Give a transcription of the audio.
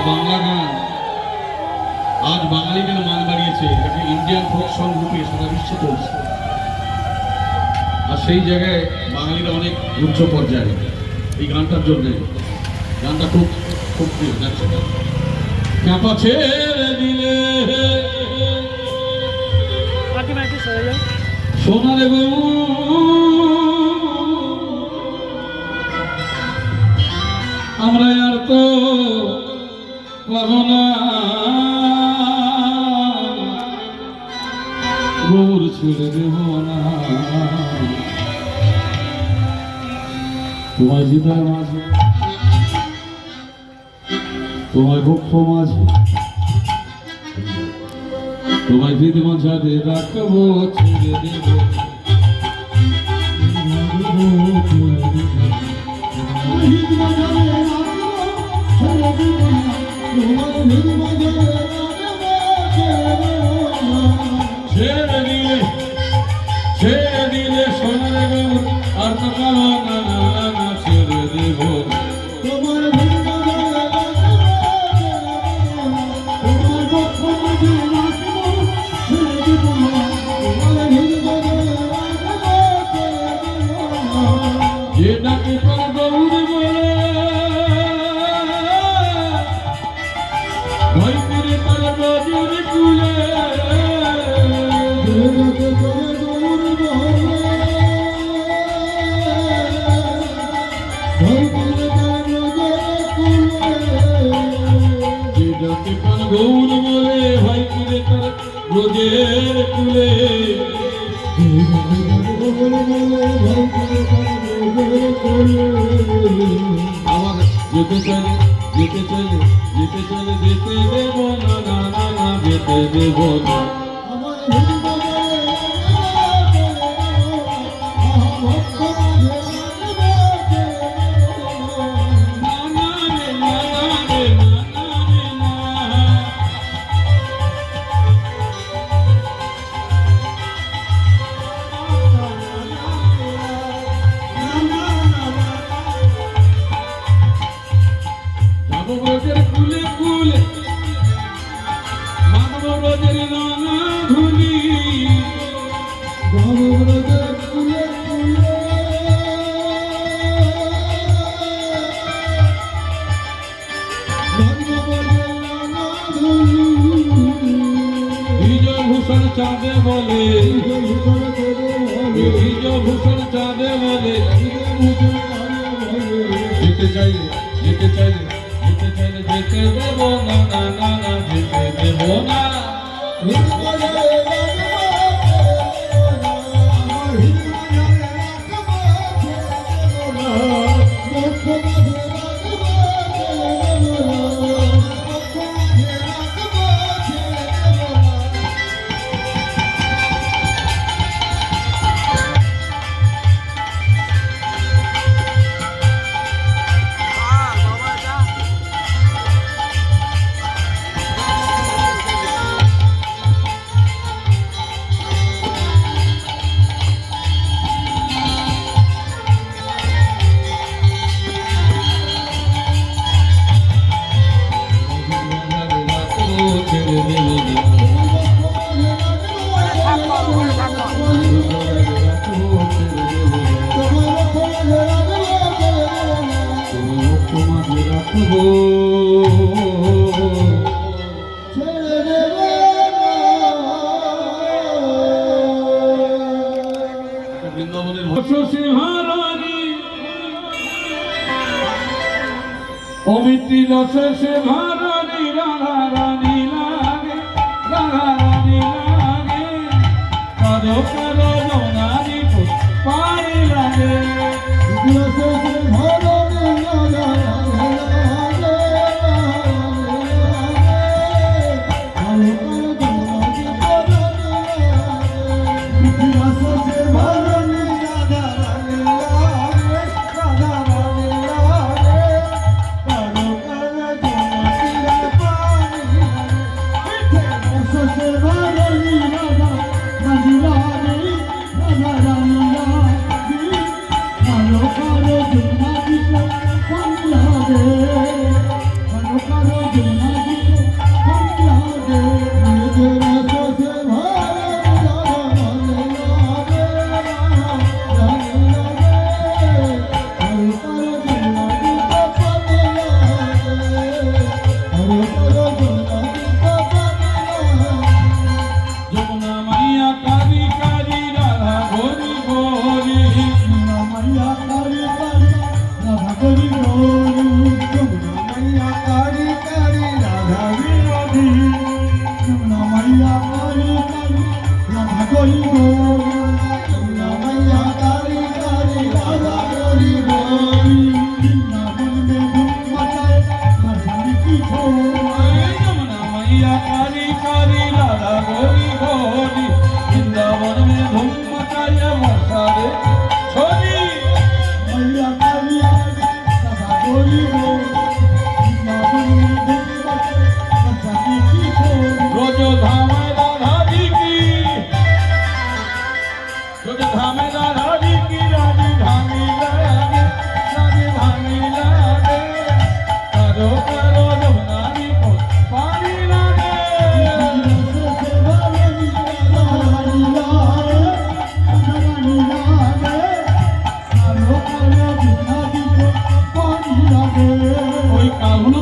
বাংলা গান আজ বাঙালি গান মান বাড়িয়েছে, এটাকে ইন্ডিয়ান ফোক সং রূপে সারা বিশ্বে চলছে। আর সেই জায়গায় বাঙালিরা অনেক উচ্চ পর্যায়ে এই গানটার জন্যে। গানটা খুব খুব প্রিয় যাচ্ছে। ক্যাপা ছেড়ে দিলে সোনার গো আমরা আর তো পাবো না গৌর ছেড়ে দেব না। তোমার হৃদয় মাঝে তোমার বক্ষ মাঝে তোমার হৃদ মাঝারে রাখবো ছেড়ে দেব। ছেড়ে দিলে ছেড়ে দিলে সোনার গৌর আর তো পাবো না ছেড়ে দেব। যেটাকে গৌর বলে ভয় করে তার নজর কুলে, যেটাকে গৌর বলে ভয় করে তার রোজের কুলে। আমার যেতে চাইলে যেতে চাইলে যেতে চাইলে যেতে দেব না যেতে দেব না। ব্রজের কুলে কুলে মানব ব্রজের রাঙা ধুলি, ব্রজের কুলে কুলে ভূষণ চাঁদে বলে ভূষণ চাঁদে বলে যেতে চাইলে যেতে চাইলে যেতে চাইলে যেতে দেব না যেতে দেব না। অমিত্রী রসে সে ভারানি রাধা রানী লাগে রাধা রানী লাগে কারো কারো নারী পানি লাগে রসে সে ভারানি রাধা এই যমুনা मैया काली काली लाला गोरी गोरी वृंदावन में धूम मचाए वर्षा रे छोरी रोज धामे राधा जी की रोज धामे राधा जी की राजधानी लागे राजधानी लागे करो करो जमुनानी को पानी लागे कोई काहुल